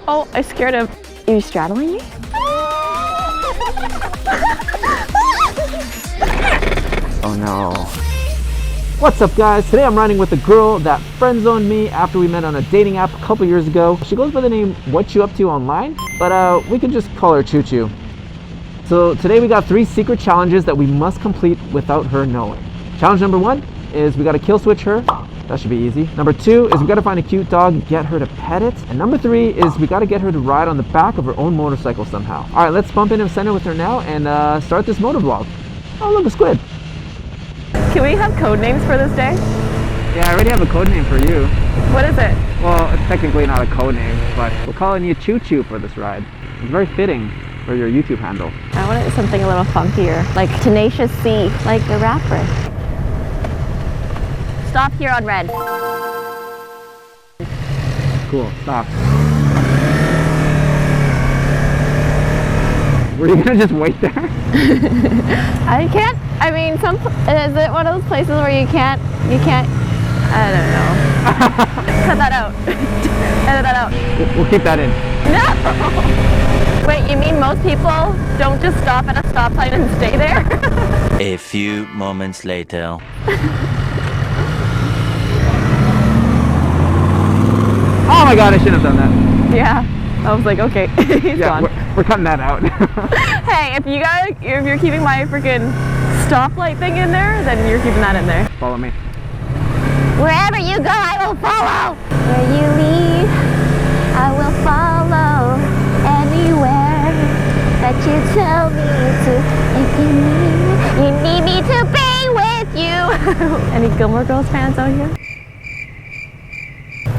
Oh, I scared him. Are you straddling me? Oh no. What's up guys? Today I'm riding with a girl that friend-zoned me after we met on a dating app a couple years ago. She goes by the name What You Up To Online, but we can just call her ChuChu. So today we got 3 secret challenges that we must complete without her knowing. Challenge number 1 is we gotta kill switch her. That should be easy. Number 2 is we gotta find a cute dog and get her to pet it. And number 3 is we gotta get her to ride on the back of her own motorcycle somehow. All right, let's bump into center with her now and start this motovlog. Oh, look, a squid. Can we have code names for this day? Yeah, I already have a code name for you. What is it? Well, it's technically not a code name, but we're calling you ChuChu for this ride. It's very fitting for your YouTube handle. I wanted something a little funkier, like Tenacious C, like the rapper. Stop here on red. Cool, stop. Were you gonna just wait there? I can't, I mean, is it one of those places where you can't, I don't know. Cut that out. Edit that out. We'll keep that in. No! Wait, you mean most people don't just stop at a stoplight and stay there? A few moments later. Oh my god, I shouldn't have done that. Yeah. I was like, okay, he's gone. We're cutting that out. Hey, if you're keeping my freaking stoplight thing in there, then you're keeping that in there. Follow me. Wherever you go, I will follow. Where you lead, I will follow. Anywhere that you tell me to. If you need me to be with you. Any Gilmore Girls fans out here?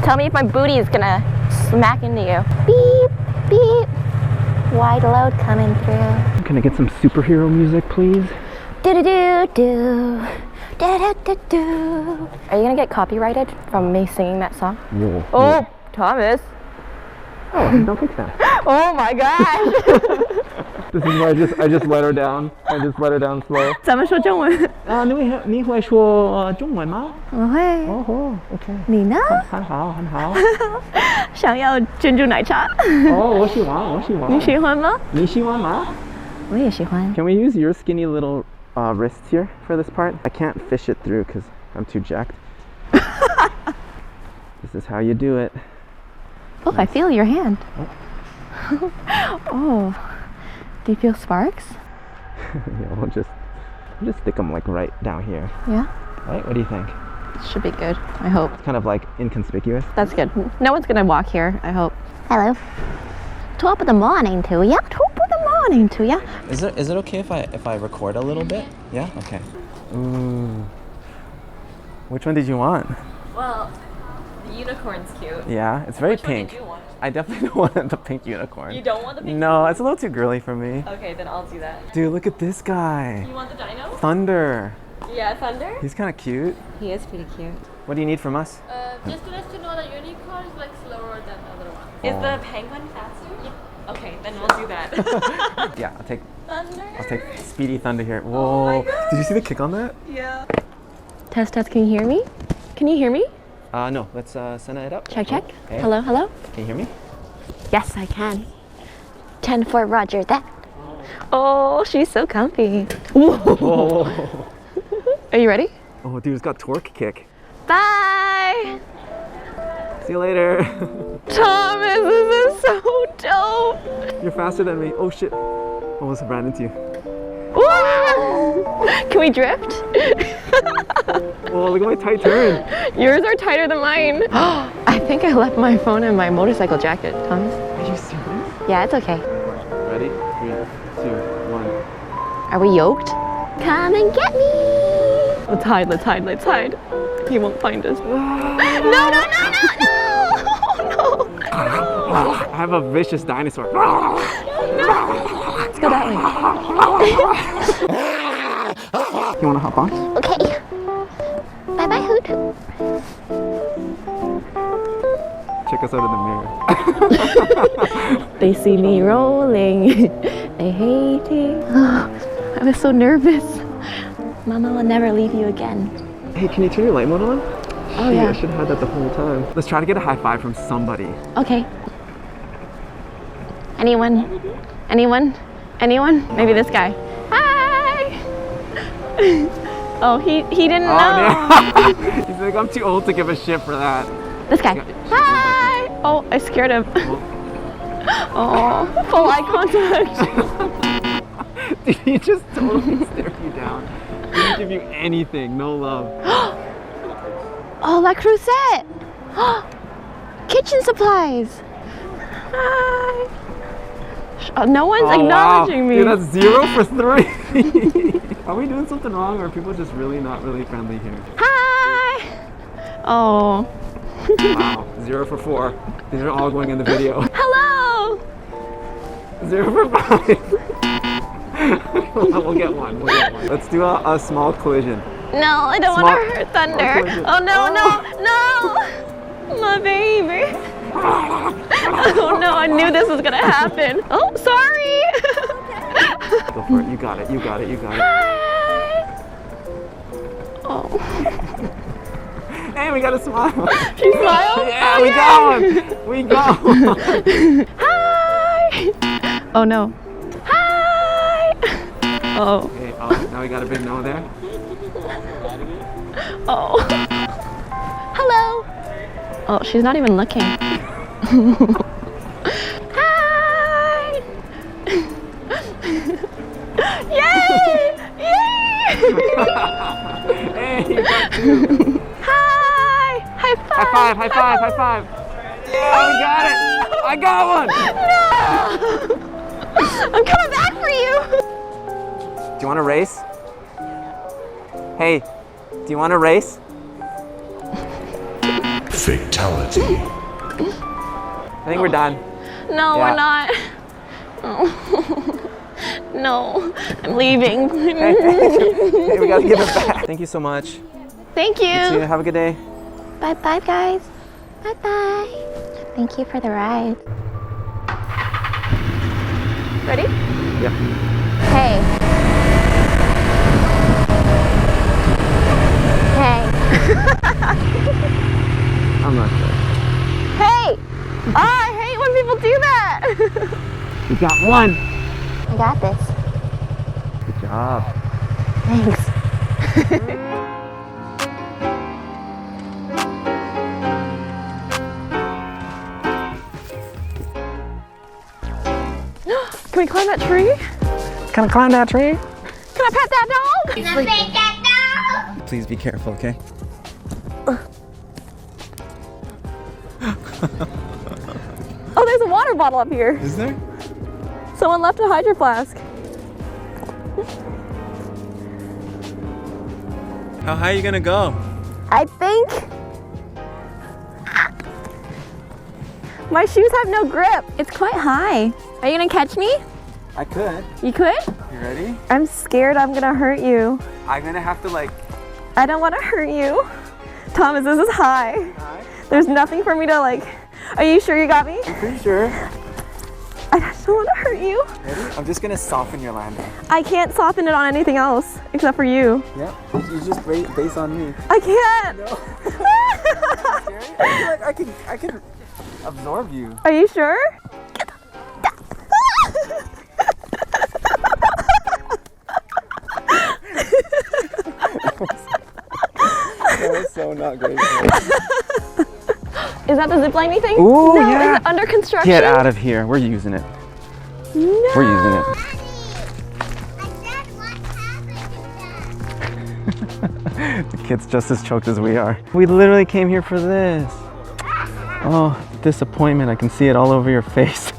Tell me if my booty is gonna smack into you. Beep, beep. Wide load coming through. Can I get some superhero music, please? Do-do-do-do. Do-do-do-do. Are you gonna get copyrighted from me singing that song? Whoa. Oh, Thomas. Oh, don't fix that. Oh my gosh. This is where I just let her down. I just let her down slow. 咱们说中文。你会说中文吗？我会。哦 ，OK。你呢？很好，很好。想要珍珠奶茶。哦，我喜欢，我喜欢。你喜欢吗？你喜欢吗？我也喜欢。Can we use your skinny little wrists here for this part? I can't fish it through because I'm too jacked. This is how you do it. Oh, I feel your hand. Oh, do you feel sparks? Yeah, we'll just stick them like right down here. Yeah? Right? What do you think? Should be good, I hope. It's kind of like inconspicuous. That's good. No one's gonna walk here, I hope. Hello. Top of the morning to ya. Top of the morning to ya. Is it okay if I record a little bit? Yeah? Okay. Ooh. Which one did you want? Well, the unicorn's cute. Yeah, it's very Which pink. one did you want? I definitely want the pink unicorn. You don't want the pink No, it's a little too girly for me. Okay, then I'll do that. Dude, look at this guy. You want the dino? Thunder. Yeah, Thunder? He's kind of cute. He is pretty cute. What do you need from us? Just to let you know that unicorn is like slower than other ones. Is Oh. the penguin faster? Yeah. Okay, then we'll do that. Yeah, Thunder? I'll take Speedy Thunder here. Whoa. Did you see the kick on that? Yeah. Test, can you hear me? Can you hear me? No, let's send it up. Check. Okay. Hello? Can you hear me? Yes, I can. 10 for Roger that. Oh, she's so comfy. Whoa. Are you ready? Oh, dude, it's got torque kick. Bye! See you later. Thomas, this is so dope. You're faster than me. Oh shit. Almost ran into you. Woo! Can we drift? Whoa, look at my tight turn. Yours are tighter than mine. I think I left my phone in my motorcycle jacket, Thomas. Are you serious? Yeah, it's okay. Ready? 3, 2, 1. Are we yoked? Come and get me! Let's hide. He won't find us. No! I have a vicious dinosaur. Let's go that way. You want to hop on? Okay. Bye, Hoot. Check us out in the mirror. They see me rolling. They hate it. I was so nervous. Mama will never leave you again. Hey, can you turn your light mode on? Oh, yeah. I should have had that the whole time. Let's try to get a high five from somebody. Okay. Anyone? Anyone? Anyone? Maybe this guy. Hi! Oh, he didn't know. He's like, I'm too old to give a shit for that. This guy. Hi! Oh, I scared him. Oh, full eye contact. Dude, he just totally stared you down. He didn't give you anything, no love. Oh, La Crusette. Kitchen supplies. Hi. Oh, no one's acknowledging me. Dude, that's 0 for 3. Are we doing something wrong, or are people just really not really friendly here? Hi. Oh. Wow, 0 for 4. These are all going in the video. Hello. 0 for 5. We'll get one. Let's do a small collision. No, I don't want to hurt Thunder. Oh no, no, no! My baby. Oh no, I knew this was gonna happen. Oh, sorry. Go for it. You got it. You got it. You got it. Hi. Oh. Hey, we got a smile. She smiled? Yeah, oh, we got one. We got one. Hi. Oh no. Hi. Oh. Okay, now we got a big no there. Oh. Hello. Oh, she's not even looking. Hi. Yay! Yay! Hey, you got 2. Hi. High five. High five, high five, high five. Yeah, we got it. I got one. No. I'm coming back for you. Do you want to race? Hey, do you want to race? Fatality. I think we're done. No, Yeah. we're not. Oh. No, I'm leaving. Hey, we gotta give it back. Thank you so much. Thank See you. you. Have a good day. Bye bye, guys. Bye bye. Thank you for the ride. Ready? Yeah. Hey. Hey. I'm not sure. Hey! Oh, I hate when people do that. We got one. I got this. Good job. Thanks. Can we climb that tree? Can I climb that tree? Can I pet that dog? Please be careful, okay? Oh, there's a water bottle up here. Is there? Someone left a hydro flask. How high are you gonna go? I think my shoes have no grip. It's quite high. Are you gonna catch me? I could. You could? You ready? I'm scared I'm gonna hurt you. I'm gonna have to like. I don't want to hurt you. Thomas, this is high. There's nothing for me to like. Are you sure you got me? I'm pretty sure. I just don't want to hurt you. Ready? I'm just gonna soften your landing. I can't soften it on anything else except for you. Yeah. You just base on me. I can't. No. I feel like I can absorb you. Are you sure? That was so not great. Is that the zipline thing? Ooh, no, yeah. Is it under construction? Get out of here. We're using it. No. We're using it. The kid's just as choked as we are. We literally came here for this. Oh, disappointment. I can see it all over your face.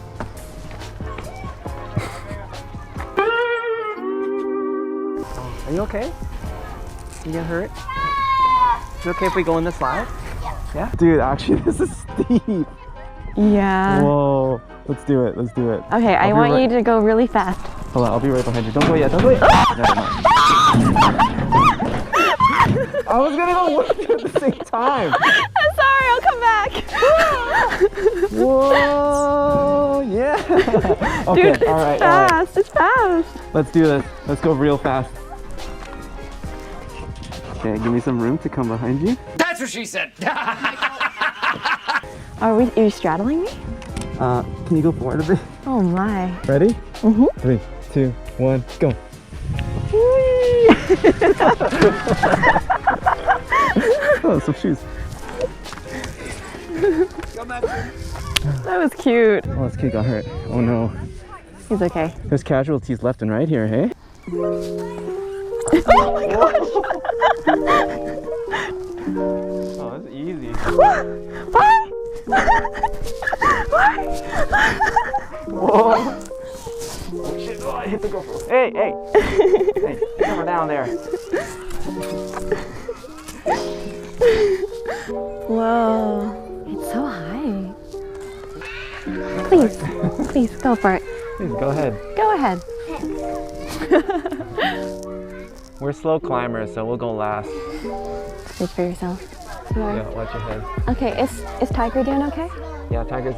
Are you okay? You get hurt? Is it okay if we go in the slide? Yeah? Dude, actually, this is steep. Yeah. Whoa. Let's do it. Let's do it. Okay, I want you to go really fast. Hold on, I'll be right behind you. Don't go yet. Don't go yet. Never mind. I was gonna go with you at the same time. I'm sorry, I'll come back. Whoa, yeah. Okay, Dude, it's all right, fast. all right. It's fast. Let's do this. Let's go real fast. Okay, give me some room to come behind you. That's what she said. Are you straddling me? Can you go forward a bit? Oh my. Ready? Mm-hmm. 3, 2, 1, go. Oh, some shoes. That was cute. Oh, this kid got hurt. Oh no. He's okay. There's casualties left and right here, hey? Oh my gosh. Oh, that's easy. Bye. Whoa. Oh shit, oh, I hit the GoPro. Hey, hey. Hey, camera down there. Whoa. It's so high. Please, please go for it. Please, go ahead. Go ahead. We're slow climbers, so we'll go last. Speak for yourself. Yeah, watch your head. Okay, is Tiger doing okay? Yeah, Tiger's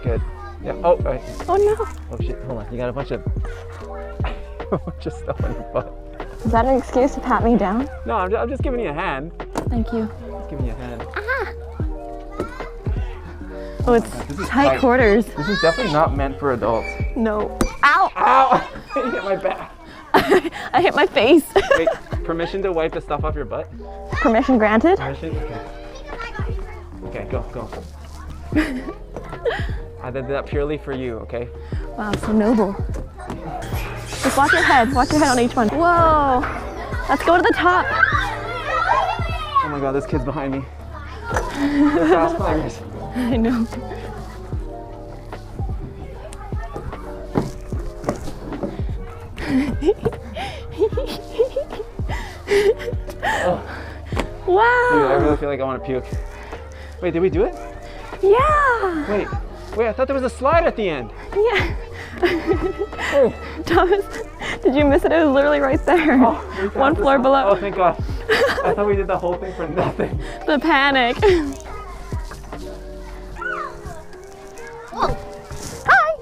good. Yeah, oh, right. Oh no. Oh shit, hold on. You got a bunch of stuff on your butt. Is that an excuse to pat me down? No, I'm just giving you a hand. Thank you. Just giving you a hand. Oh, it's tight quarters. This is definitely not meant for adults. No. Ow! Ow! You hit my back. I hit my face. Wait, permission to wipe the stuff off your butt? Permission granted? Permission? Okay, go. I did that purely for you, okay? Wow, so noble. Just watch your head. Watch your head on each one. Whoa! Let's go to the top. Oh my god, this kid's behind me. They're fast climbers. I know. Oh. Wow. Dude, I really feel like I want to puke. Wait, did we do it? Yeah. Wait, I thought there was a slide at the end. Yeah. Oh. Thomas, did you miss it? It was literally right there. Oh, one floor below. Oh, thank God. I thought we did the whole thing for nothing. The panic. Hi.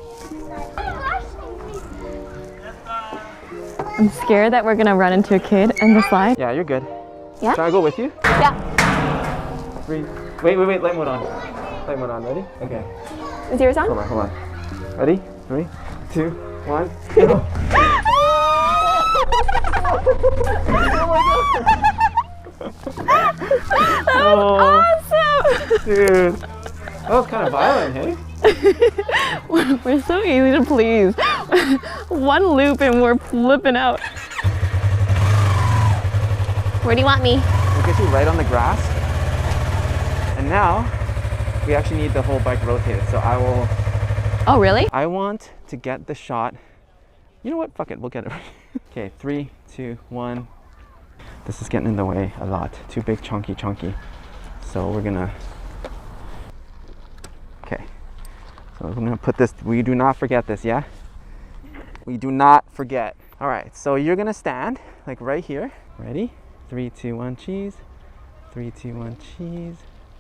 I'm scared that we're gonna run into a kid and the slide. Yeah, you're good. Yeah? Should I go with you? Yeah. 3. Wait, light mode on. Light mode on, ready? Okay. Is yours on? Hold on. Ready? 3, 2, 1, go. That was awesome! Dude, that was kind of violent, hey? We're so easy to please. One loop and we're flipping out. Where do you want me? We'll get you right on the grass. And now, we actually need the whole bike rotated, so I will... Oh, really? I want to get the shot. You know what? Fuck it, we'll get it. Okay, 3, 2, 1. This is getting in the way a lot. Too big, chunky. So we're gonna... Okay. So we're gonna put this, we do not forget this, yeah? We do not forget. All right, so you're gonna stand, like right here. Ready? 3, 2, 1, cheese. 3, 2, 1, cheese.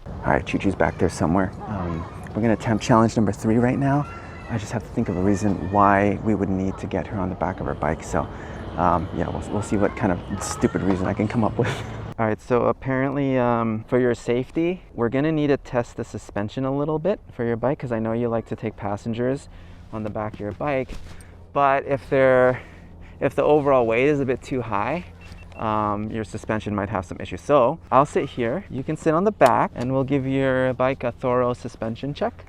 All right, ChuChu's back there somewhere. We're gonna attempt challenge number 3 right now. I just have to think of a reason why we would need to get her on the back of our bike. So yeah, we'll see what kind of stupid reason I can come up with. All right, so apparently for your safety, we're gonna need to test the suspension a little bit for your bike, because I know you like to take passengers on the back of your bike. But if the overall weight is a bit too high, your suspension might have some issues. So I'll sit here, you can sit on the back, and we'll give your bike a thorough suspension check.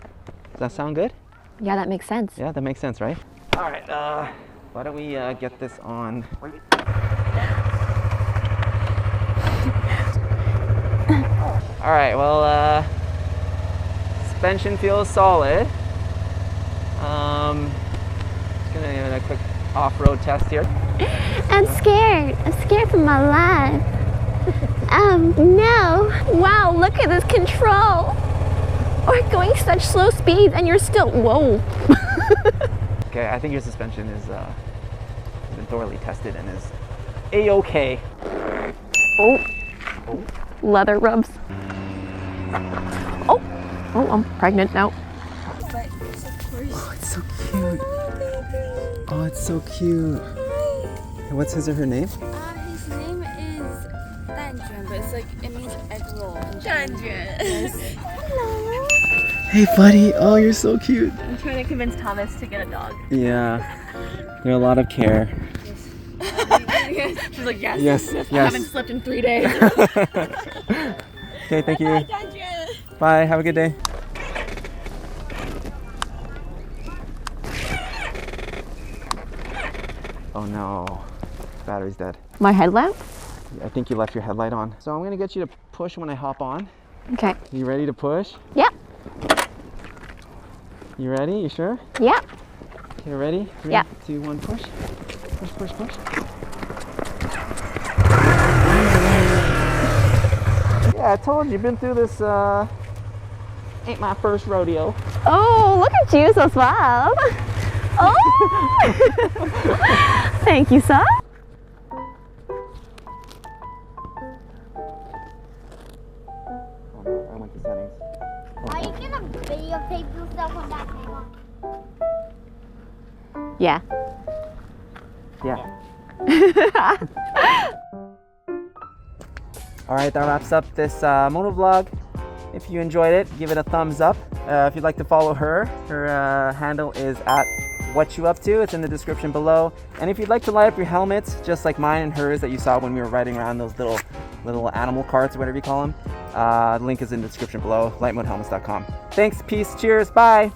Does that sound good? Yeah, that makes sense. Yeah, that makes sense, right? All right, why don't we get this on? All right, well, suspension feels solid. Just gonna give it a quick off-road test here. I'm scared. I'm scared for my life. No. Wow, look at this control. We're going such slow speeds and you're still, whoa. Okay, I think your suspension is been thoroughly tested and is A-okay. Oh. Leather rubs. Oh, I'm pregnant now. Oh, it's so cute. Oh, it's so cute. And what's his or her name? His name is Danjuan, but it's like, it means egg roll. Danjuan. Yes. Hello. Hey, buddy. Oh, you're so cute. I'm trying to convince Thomas to get a dog. Yeah. They're a lot of care. She's like, yes. Yes, I yes. haven't slept in 3 days. Okay, thank you. Bye. Have a good day. Oh no. Battery's dead. My headlamp? I think you left your headlight on. So I'm gonna get you to push when I hop on. Okay. You ready to push? Yep. You ready? You sure? Yep. Okay, ready? 3, Yep. 2, 1, push. Push, push, push. Yeah, I told you, been through this, ain't my first rodeo. Oh, look at you, so suave. Oh! Thank you, sir. Oh no, I went to settings. Are you gonna videotape yourself on that camera? Yeah. Yeah. Alright, that wraps up this motovlog. If you enjoyed it, give it a thumbs up. If you'd like to follow her, her handle is @whatchouupto. It's in the description below. And if you'd like to light up your helmets, just like mine and hers that you saw when we were riding around those little animal carts or whatever you call them, the link is in the description below, lightmodehelmets.com. Thanks, peace, cheers, bye!